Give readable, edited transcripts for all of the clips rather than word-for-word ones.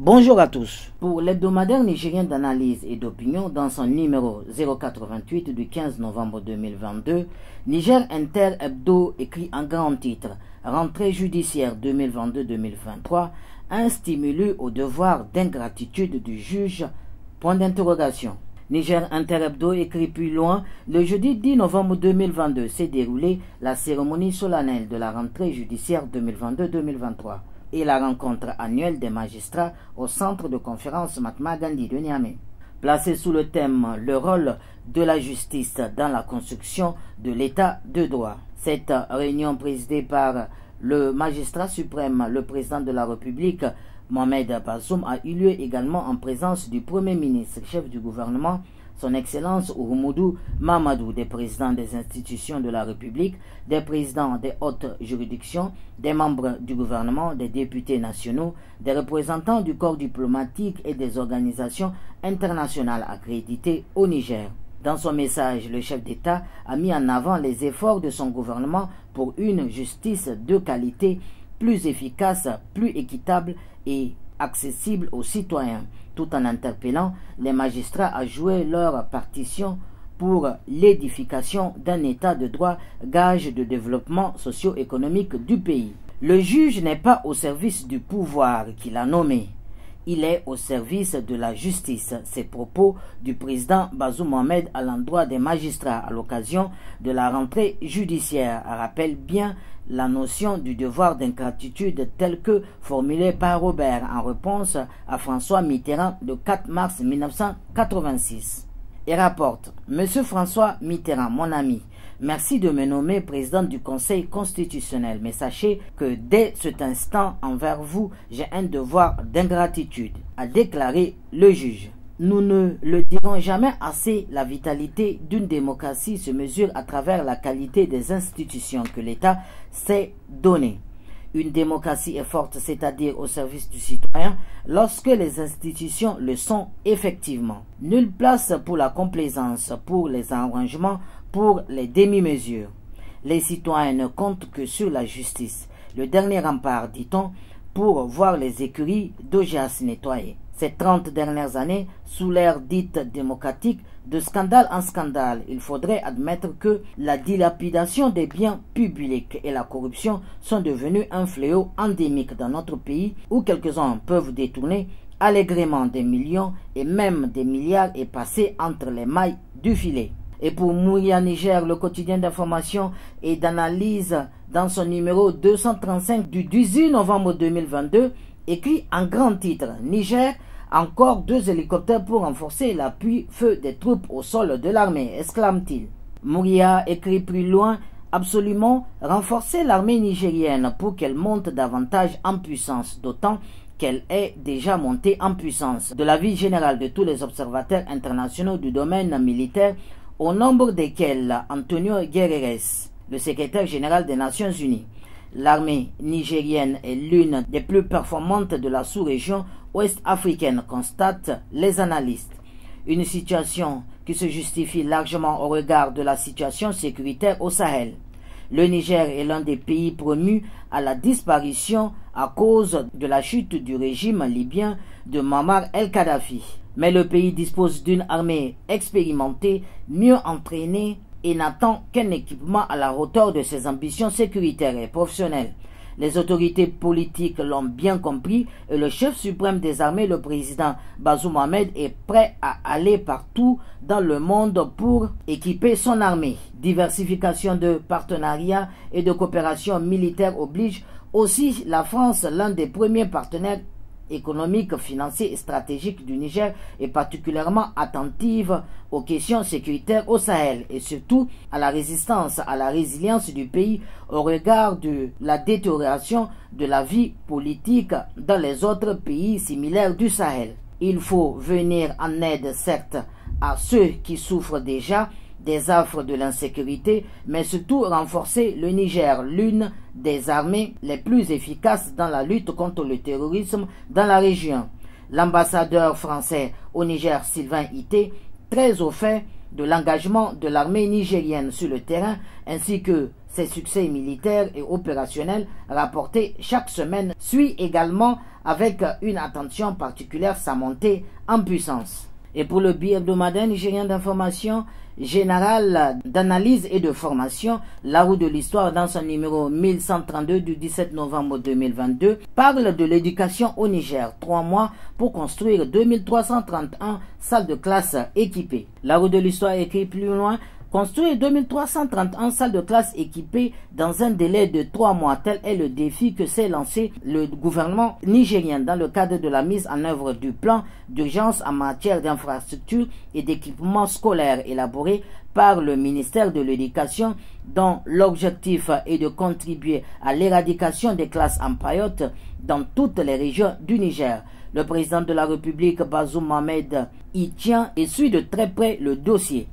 Bonjour à tous. Pour l'hebdomadaire nigérien d'analyse et d'opinion, dans son numéro 088 du 15 novembre 2022, Niger Inter Hebdo écrit en grand titre « Rentrée judiciaire 2022-2023, un stimulus au devoir d'ingratitude du juge ?» Point d'interrogation. Niger Inter Hebdo écrit plus loin, le jeudi 10 novembre 2022 s'est déroulée la cérémonie solennelle de la rentrée judiciaire 2022-2023 et la rencontre annuelle des magistrats au centre de conférence Mahatma Gandhi de Niamey. Placé sous le thème « Le rôle de la justice dans la construction de l'état de droit ». Cette réunion présidée par le magistrat suprême, le président de la République, Mohamed Bazoum, a eu lieu également en présence du Premier ministre, chef du gouvernement, son Excellence Oumoudou Mahamadou, des présidents des institutions de la République, des présidents des hautes juridictions, des membres du gouvernement, des députés nationaux, des représentants du corps diplomatique et des organisations internationales accréditées au Niger. Dans son message, le chef d'État a mis en avant les efforts de son gouvernement pour une justice de qualité plus efficace, plus équitable et accessible aux citoyens, tout en interpellant les magistrats à jouer leur partition pour l'édification d'un état de droit, gage de développement socio-économique du pays. Le juge n'est pas au service du pouvoir qu'il a nommé. Il est au service de la justice. Ces propos du président Bazoum Mohamed à l'endroit des magistrats à l'occasion de la rentrée judiciaire rappellent bien la notion du devoir d'ingratitude telle que formulée par Robert en réponse à François Mitterrand le 4 mars 1986. Et rapporte « Monsieur François Mitterrand, mon ami, merci de me nommer président du Conseil constitutionnel, mais sachez que dès cet instant envers vous, j'ai un devoir d'ingratitude », a déclaré le juge. Nous ne le dirons jamais assez, la vitalité d'une démocratie se mesure à travers la qualité des institutions que l'État s'est données. Une démocratie est forte, c'est-à-dire au service du citoyen, lorsque les institutions le sont effectivement. Nulle place pour la complaisance, pour les arrangements, pour les demi-mesures. Les citoyens ne comptent que sur la justice, le dernier rempart, dit-on, pour voir les écuries d'Augias nettoyées. Ces 30 dernières années, sous l'ère dite démocratique, de scandale en scandale, il faudrait admettre que la dilapidation des biens publics et la corruption sont devenus un fléau endémique dans notre pays où quelques-uns peuvent détourner allègrement des millions et même des milliards et passer entre les mailles du filet. Et pour Mouria Niger, le quotidien d'information et d'analyse dans son numéro 235 du 18 novembre 2022, écrit en grand titre « Niger, encore 2 hélicoptères pour renforcer l'appui-feu des troupes au sol de l'armée », exclame-t-il. Mouria écrit plus loin « Absolument renforcer l'armée nigérienne pour qu'elle monte davantage en puissance, d'autant qu'elle est déjà montée en puissance. De l'avis général de tous les observateurs internationaux du domaine militaire, au nombre desquels Antonio Guterres, le secrétaire général des Nations Unies. L'armée nigérienne est l'une des plus performantes de la sous-région ouest-africaine, constatent les analystes. Une situation qui se justifie largement au regard de la situation sécuritaire au Sahel. Le Niger est l'un des pays promus à la disparition à cause de la chute du régime libyen de Muammar el-Kadhafi. Mais le pays dispose d'une armée expérimentée, mieux entraînée et n'attend qu'un équipement à la hauteur de ses ambitions sécuritaires et professionnelles. Les autorités politiques l'ont bien compris et le chef suprême des armées, le président Bazoum Mohamed, est prêt à aller partout dans le monde pour équiper son armée. Diversification de partenariats et de coopération militaire oblige aussi la France, l'un des premiers partenaires économique, financier et stratégique du Niger, est particulièrement attentive aux questions sécuritaires au Sahel et surtout à la résistance, à la résilience du pays au regard de la détérioration de la vie politique dans les autres pays similaires du Sahel. Il faut venir en aide, certes, à ceux qui souffrent déjà des affres de l'insécurité, mais surtout renforcer le Niger, l'une des armées les plus efficaces dans la lutte contre le terrorisme dans la région. L'ambassadeur français au Niger, Sylvain Ité, très au fait de l'engagement de l'armée nigérienne sur le terrain, ainsi que ses succès militaires et opérationnels rapportés chaque semaine suit également avec une attention particulière sa montée en puissance. Et pour le bi-hebdomadaire nigérien d'information générale, d'analyse et de formation, La Roue de l'Histoire, dans son numéro 1132 du 17 novembre 2022, parle de l'éducation au Niger. 3 mois pour construire 2331 salles de classe équipées. La Roue de l'Histoire écrit plus loin: construire 2331 salles de classe équipées dans un délai de 3 mois, tel est le défi que s'est lancé le gouvernement nigérien dans le cadre de la mise en œuvre du plan d'urgence en matière d'infrastructures et d'équipements scolaires élaboré par le ministère de l'Éducation, dont l'objectif est de contribuer à l'éradication des classes en paillotes dans toutes les régions du Niger. Le président de la République, Bazoum Mohamed, y tient et suit de très près le dossier.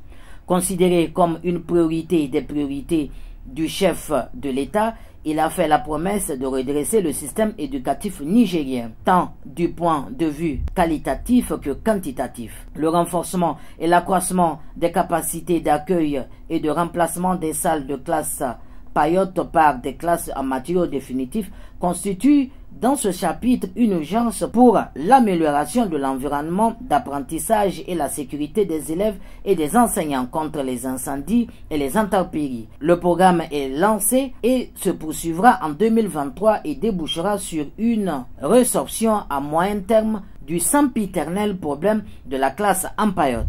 Considéré comme une priorité des priorités du chef de l'État, il a fait la promesse de redresser le système éducatif nigérien, tant du point de vue qualitatif que quantitatif. Le renforcement et l'accroissement des capacités d'accueil et de remplacement des salles de classe paillotes par des classes en matériaux définitifs constitue dans ce chapitre une urgence pour l'amélioration de l'environnement d'apprentissage et la sécurité des élèves et des enseignants contre les incendies et les intempéries. Le programme est lancé et se poursuivra en 2023 et débouchera sur une résorption à moyen terme du sempiternel problème de la classe en paillotes.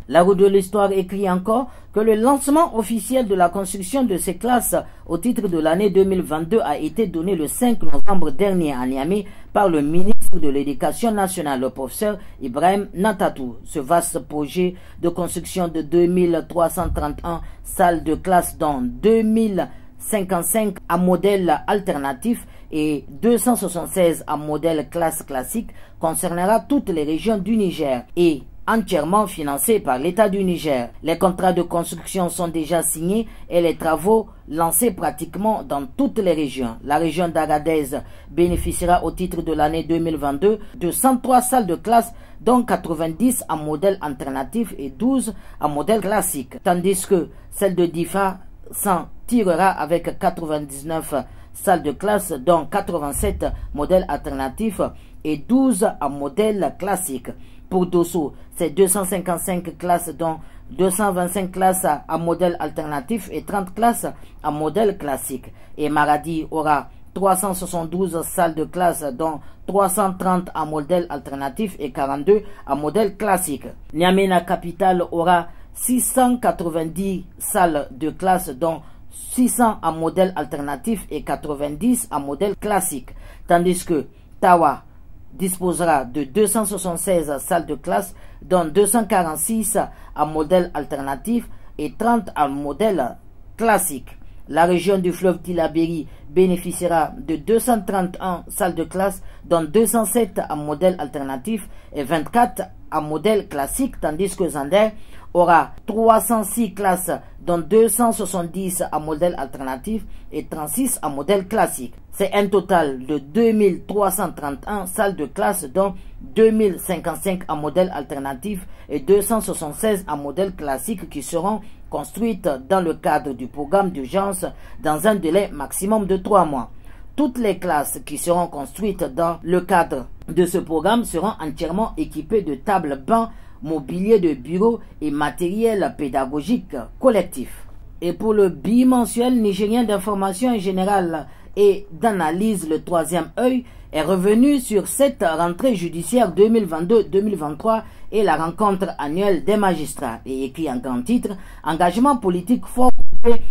La Roue de l'Histoire écrit encore que le lancement officiel de la construction de ces classes au titre de l'année 2022 a été donné le 5 novembre dernier à Niamey par le ministre de l'Éducation nationale, le professeur Ibrahim Natatou. Ce vaste projet de construction de 2331 salles de classe, dont 2055 à modèle alternatif et 276 à modèle classe classique, concernera toutes les régions du Niger et entièrement financé par l'État du Niger. Les contrats de construction sont déjà signés et les travaux lancés pratiquement dans toutes les régions. La région d'Agadez bénéficiera au titre de l'année 2022 de 103 salles de classe, dont 90 en modèle alternatif et 12 en modèle classique, tandis que celle de Difa s'en tirera avec 99 salles de classe, dont 87 modèles alternatifs et 12 en modèle classique. Pour Dosso, c'est 255 classes, dont 225 classes à modèle alternatif et 30 classes à modèle classique. Et Maradi aura 372 salles de classe, dont 330 à modèle alternatif et 42 à modèle classique. Niamey, la capitale, aura 690 salles de classe, dont 600 à modèle alternatif et 90 à modèle classique, tandis que Tawa disposera de 276 salles de classe, dont 246 à modèle alternatif et 30 à modèle classique. La région du fleuve Tillabéri bénéficiera de 231 salles de classe, dont 207 à modèle alternatif et 24 à modèle classique, tandis que Zander aura 306 classes, dont 270 à modèle alternatif et 36 à modèle classique. C'est un total de 2331 salles de classe, dont 2055 à modèle alternatif et 276 à modèle classique qui seront construites dans le cadre du programme d'urgence dans un délai maximum de 3 mois. Toutes les classes qui seront construites dans le cadre de ce programme seront entièrement équipées de tables, bancs, mobilier de bureau et matériel pédagogique collectif. Et pour le bimensuel nigérien d'information générale et d'analyse, le troisième œil est revenu sur cette rentrée judiciaire 2022-2023 et la rencontre annuelle des magistrats, et écrit en grand titre: engagement politique fort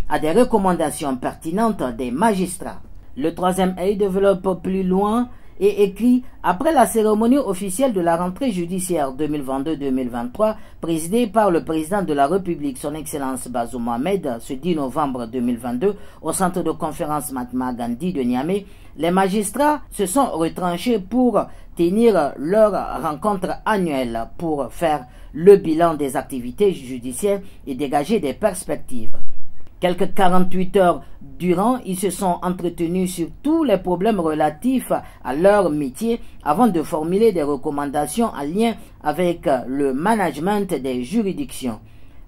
à des recommandations pertinentes des magistrats. Le troisième œil développe plus loin et écrit: après la cérémonie officielle de la rentrée judiciaire 2022-2023 présidée par le président de la République, son Excellence Bazoum Mohamed, ce 10 novembre 2022 au centre de conférence Mahatma Gandhi de Niamey, les magistrats se sont retranchés pour tenir leur rencontre annuelle pour faire le bilan des activités judiciaires et dégager des perspectives. Quelques 48 heures durant, ils se sont entretenus sur tous les problèmes relatifs à leur métier avant de formuler des recommandations en lien avec le management des juridictions,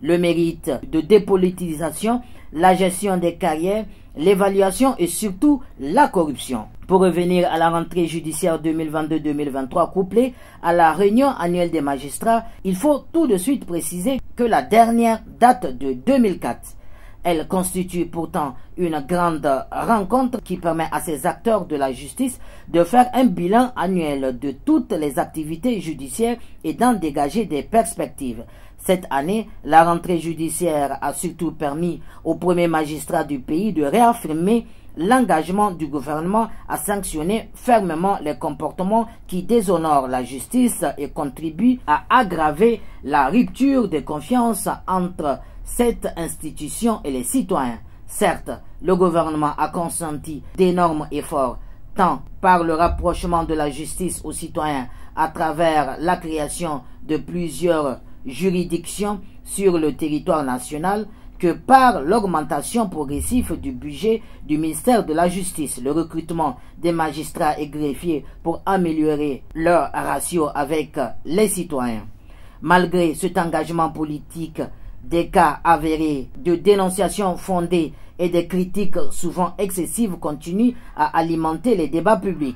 le mérite de dépolitisation, la gestion des carrières, l'évaluation et surtout la corruption. Pour revenir à la rentrée judiciaire 2022-2023 couplée à la réunion annuelle des magistrats, il faut tout de suite préciser que la dernière date de 2004. Elle constitue pourtant une grande rencontre qui permet à ces acteurs de la justice de faire un bilan annuel de toutes les activités judiciaires et d'en dégager des perspectives. Cette année, la rentrée judiciaire a surtout permis aux premiers magistrats du pays de réaffirmer l'engagement du gouvernement à sanctionner fermement les comportements qui déshonorent la justice et contribuent à aggraver la rupture de confiance entre cette institution et les citoyens. Certes, le gouvernement a consenti d'énormes efforts, tant par le rapprochement de la justice aux citoyens à travers la création de plusieurs juridictions sur le territoire national, que par l'augmentation progressive du budget du ministère de la Justice, le recrutement des magistrats et greffiers pour améliorer leur ratio avec les citoyens. Malgré cet engagement politique, des cas avérés de dénonciations fondées et des critiques souvent excessives continuent à alimenter les débats publics.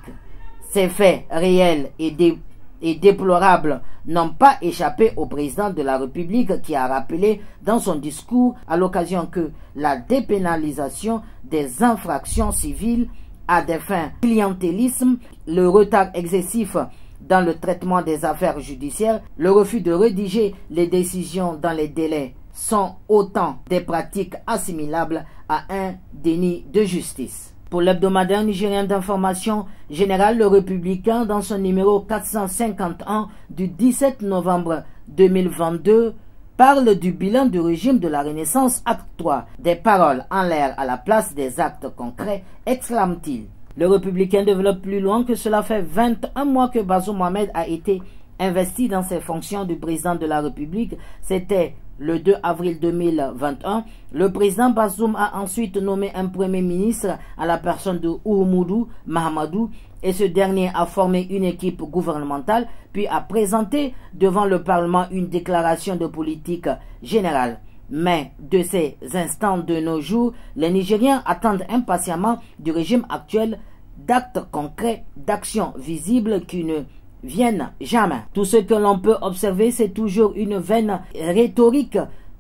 Ces faits réels et déplorables n'ont pas échappé au président de la République qui a rappelé dans son discours à l'occasion que la dépénalisation des infractions civiles à des fins clientélisme, le retard excessif dans le traitement des affaires judiciaires, le refus de rédiger les décisions dans les délais sont autant des pratiques assimilables à un déni de justice. Pour l'hebdomadaire nigérien d'information générale, le Républicain, dans son numéro 451 du 17 novembre 2022, parle du bilan du régime de la Renaissance acte 3. Des paroles en l'air à la place des actes concrets, exclame-t-il. Le Républicain développe plus loin que cela fait 21 mois que Bazoum Mohamed a été investi dans ses fonctions de président de la République. C'était le 2 avril 2021, le président Bazoum a ensuite nommé un premier ministre à la personne de Oumoudou Mahamadou et ce dernier a formé une équipe gouvernementale puis a présenté devant le Parlement une déclaration de politique générale. Mais de ces instants de nos jours, les Nigériens attendent impatiemment du régime actuel d'actes concrets, d'actions visibles qui ne viennent jamais. Tout ce que l'on peut observer, c'est toujours une veine rhétorique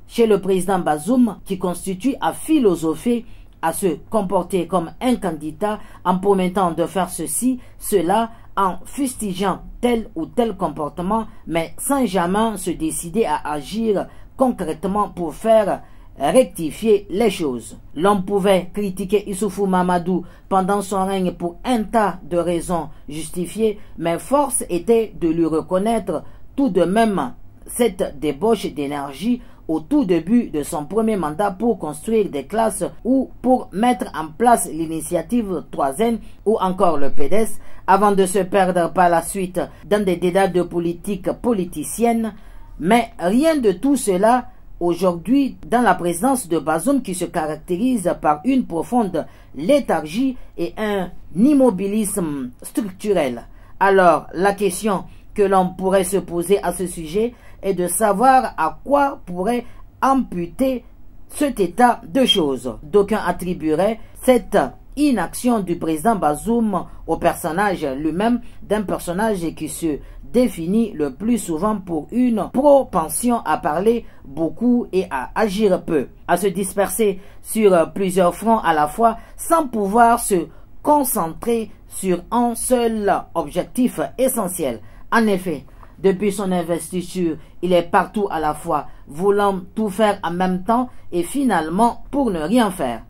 chez le président Bazoum qui constitue à philosopher, à se comporter comme un candidat en promettant de faire ceci, cela, en fustigeant tel ou tel comportement, mais sans jamais se décider à agir concrètement pour faire rectifier les choses. L'on pouvait critiquer Issoufou Mamadou pendant son règne pour un tas de raisons justifiées, mais force était de lui reconnaître tout de même cette débauche d'énergie au tout début de son premier mandat pour construire des classes ou pour mettre en place l'initiative 3N ou encore le PDS avant de se perdre par la suite dans des débats de politique politicienne. Mais rien de tout cela aujourd'hui dans la présence de Bazoum qui se caractérise par une profonde léthargie et un immobilisme structurel. Alors la question que l'on pourrait se poser à ce sujet est de savoir à quoi pourrait amputer cet état de choses. D'aucuns attribueraient cette inaction du président Bazoum au personnage lui-même, d'un personnage qui se définit le plus souvent pour une propension à parler beaucoup et à agir peu, à se disperser sur plusieurs fronts à la fois sans pouvoir se concentrer sur un seul objectif essentiel. En effet, depuis son investiture, il est partout à la fois, voulant tout faire en même temps et finalement pour ne rien faire.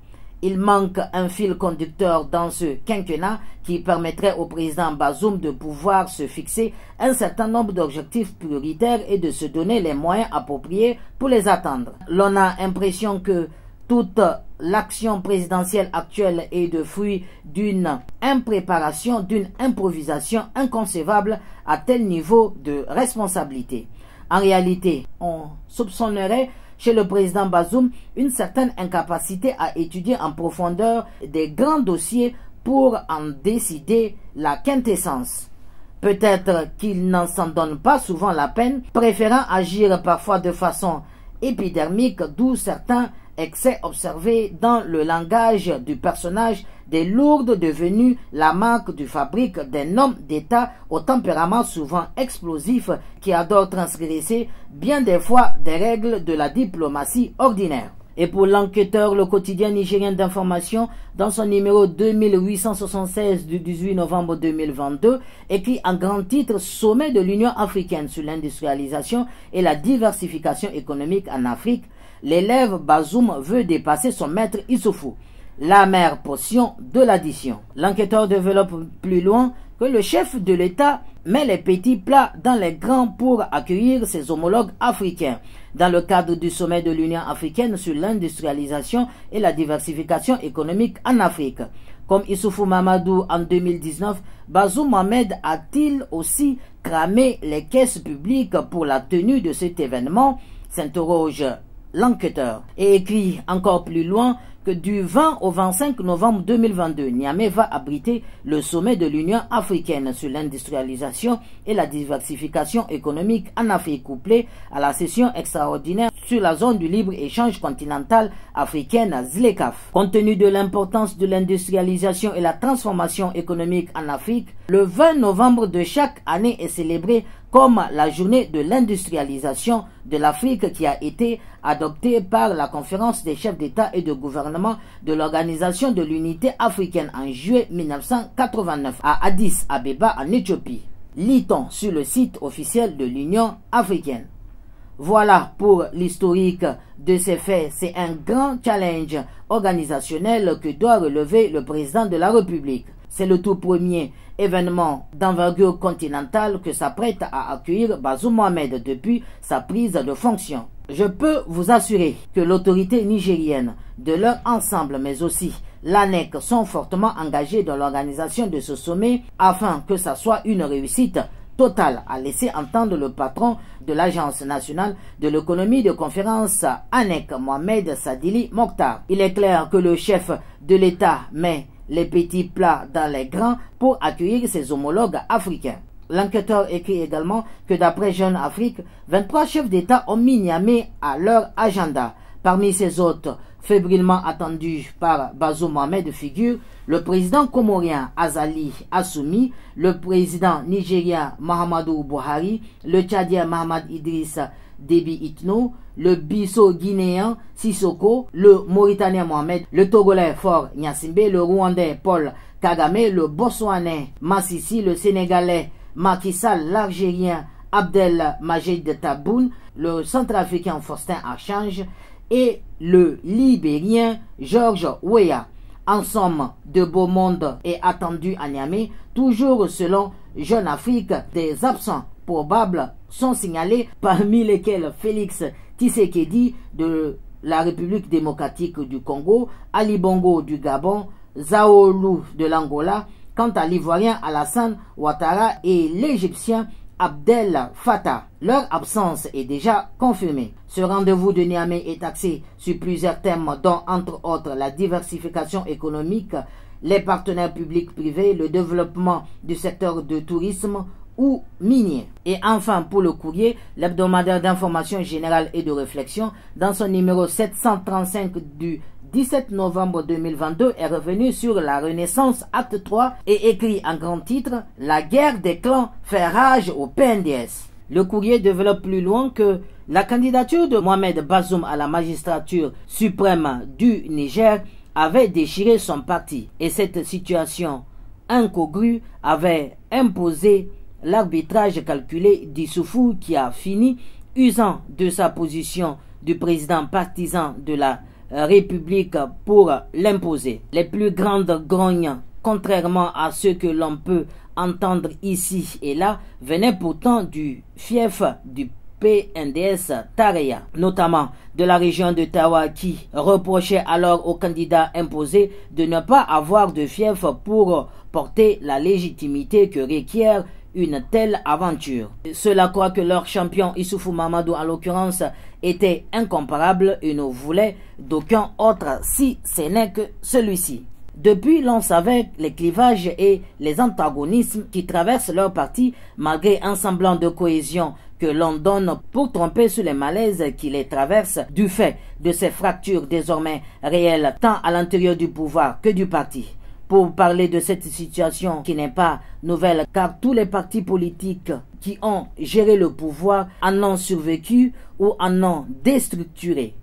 Il manque un fil conducteur dans ce quinquennat qui permettrait au président Bazoum de pouvoir se fixer un certain nombre d'objectifs prioritaires et de se donner les moyens appropriés pour les atteindre. L'on a l'impression que toute l'action présidentielle actuelle est de fruit d'une impréparation, d'une improvisation inconcevable à tel niveau de responsabilité. En réalité, on soupçonnerait chez le président Bazoum une certaine incapacité à étudier en profondeur des grands dossiers pour en décider la quintessence. Peut-être qu'il n'en s'en donne pas souvent la peine, préférant agir parfois de façon épidermique, d'où certains excès observé dans le langage du personnage des lourdes devenues la marque du fabrique d'un homme d'État au tempérament souvent explosif qui adore transgresser bien des fois des règles de la diplomatie ordinaire. Et pour l'enquêteur, le quotidien nigérien d'information, dans son numéro 2876 du 18 novembre 2022, écrit en grand titre « Sommet de l'Union africaine sur l'industrialisation et la diversification économique en Afrique », l'élève Bazoum veut dépasser son maître Issoufou. L'amère potion de l'addition. L'enquêteur développe plus loin que le chef de l'État met les petits plats dans les grands pour accueillir ses homologues africains dans le cadre du sommet de l'Union africaine sur l'industrialisation et la diversification économique en Afrique. Comme Issoufou Mamadou en 2019, Bazoum Mohamed a-t-il aussi cramé les caisses publiques pour la tenue de cet événement, s'interroge l'enquêteur, et écrit encore plus loin que du 20 au 25 novembre 2022, Niamey va abriter le sommet de l'Union africaine sur l'industrialisation et la diversification économique en Afrique, couplé à la session extraordinaire sur la zone du libre-échange continentale africaine ZLECAf. Compte tenu de l'importance de l'industrialisation et la transformation économique en Afrique, le 20 novembre de chaque année est célébré comme la journée de l'industrialisation de l'Afrique qui a été adoptée par la conférence des chefs d'État et de gouvernement de l'Organisation de l'Unité africaine en juillet 1989 à Addis Abeba en Éthiopie. Lit-on sur le site officiel de l'Union africaine. Voilà pour l'historique de ces faits. C'est un grand challenge organisationnel que doit relever le président de la République. C'est le tout premier événement d'envergure continentale que s'apprête à accueillir Bazoum Mohamed depuis sa prise de fonction. Je peux vous assurer que l'autorité nigérienne, de leur ensemble, mais aussi l'ANEC, sont fortement engagés dans l'organisation de ce sommet afin que ça soit une réussite totale, a laissé entendre le patron de l'Agence nationale de l'économie de conférence ANEC, Mohamed Sadili Mokhtar. Il est clair que le chef de l'État met les petits plats dans les grands pour accueillir ses homologues africains. L'enquêteur écrit également que d'après Jeune Afrique, 23 chefs d'État ont mis Niamey à leur agenda. Parmi ces hôtes fébrilement attendus par Bazoum Mohamed figurent le président comorien Azali Assoumi, le président nigérien Mahamadou Buhari, le tchadien Mahamad Idriss Déby Itno, le bisso-guinéen Sissoko, le mauritanien Mohamed, le togolais Faure Gnassingbé, le rwandais Paul Kagame, le botswanais Massissi, le sénégalais Macky Sall, l'algérien Abdel Majid Tebboune, le centrafricain Faustin Archange et le libérien George Weah. En somme, de beau monde est attendu à Niamey, toujours selon Jeune Afrique. Des absents probables sont signalés, parmi lesquels Félix Tshisekedi de la République démocratique du Congo, Ali Bongo du Gabon, Zaolou de l'Angola, quant à l'Ivoirien Alassane Ouattara et l'Égyptien Abdel Fattah. Leur absence est déjà confirmée. Ce rendez-vous de Niamey est axé sur plusieurs thèmes dont entre autres la diversification économique, les partenaires publics-privés, le développement du secteur du tourisme ou minier. Et enfin pour le courrier, l'hebdomadaire d'information générale et de réflexion, dans son numéro 735 du 17 novembre 2022 est revenu sur la Renaissance acte 3 et écrit en grand titre « La guerre des clans fait rage au PNDS ». Le courrier développe plus loin que la candidature de Mohamed Bazoum à la magistrature suprême du Niger avait déchiré son parti et cette situation incongrue avait imposé l'arbitrage calculé d'Issoufou qui a fini usant de sa position du président partisan de la République pour l'imposer. Les plus grandes grognes, contrairement à ce que l'on peut entendre ici et là, venaient pourtant du fief du PNDS Tareya, notamment de la région de Tawa qui reprochait alors au candidat imposé de ne pas avoir de fief pour porter la légitimité que requiert une telle aventure. Cela croit que leur champion Issoufou Mamadou en l'occurrence était incomparable et ne voulait d'aucun autre si ce n'est que celui-ci. Depuis, l'on savait les clivages et les antagonismes qui traversent leur parti malgré un semblant de cohésion que l'on donne pour tromper sur les malaises qui les traversent du fait de ces fractures désormais réelles tant à l'intérieur du pouvoir que du parti. Pour parler de cette situation qui n'est pas nouvelle car tous les partis politiques qui ont géré le pouvoir en ont survécu ou en ont déstructuré.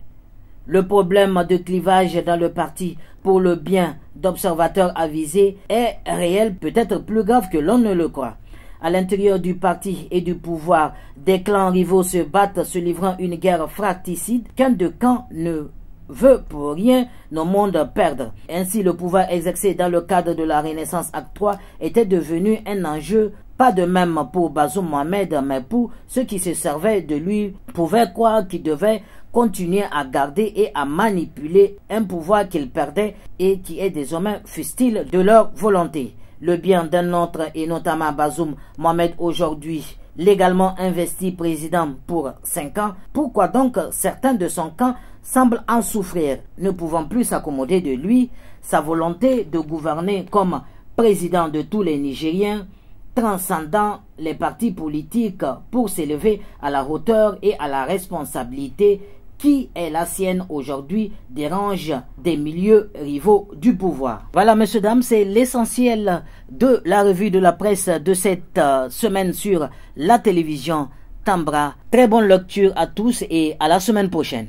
Le problème de clivage dans le parti pour le bien d'observateurs avisés est réel, peut-être plus grave que l'on ne le croit. À l'intérieur du parti et du pouvoir, des clans rivaux se battent se livrant une guerre fratricide qu'un de camps ne veut pour rien nos mondes perdre. Ainsi, le pouvoir exercé dans le cadre de la Renaissance Acte 3 était devenu un enjeu, pas de même pour Bazoum Mohamed, mais pour ceux qui se servaient de lui pouvaient croire qu'il devait continuer à garder et à manipuler un pouvoir qu'il perdait et qui est désormais fût-il de leur volonté. Le bien d'un autre et notamment Bazoum Mohamed aujourd'hui légalement investi président pour 5 ans, pourquoi donc certains de son camp semblent en souffrir, ne pouvant plus s'accommoder de lui, sa volonté de gouverner comme président de tous les Nigériens, transcendant les partis politiques pour s'élever à la hauteur et à la responsabilité qui est la sienne aujourd'hui dérange des milieux rivaux du pouvoir. Voilà, messieurs, dames, c'est l'essentiel de la revue de la presse de cette semaine sur la télévision Tambra. Très bonne lecture à tous et à la semaine prochaine.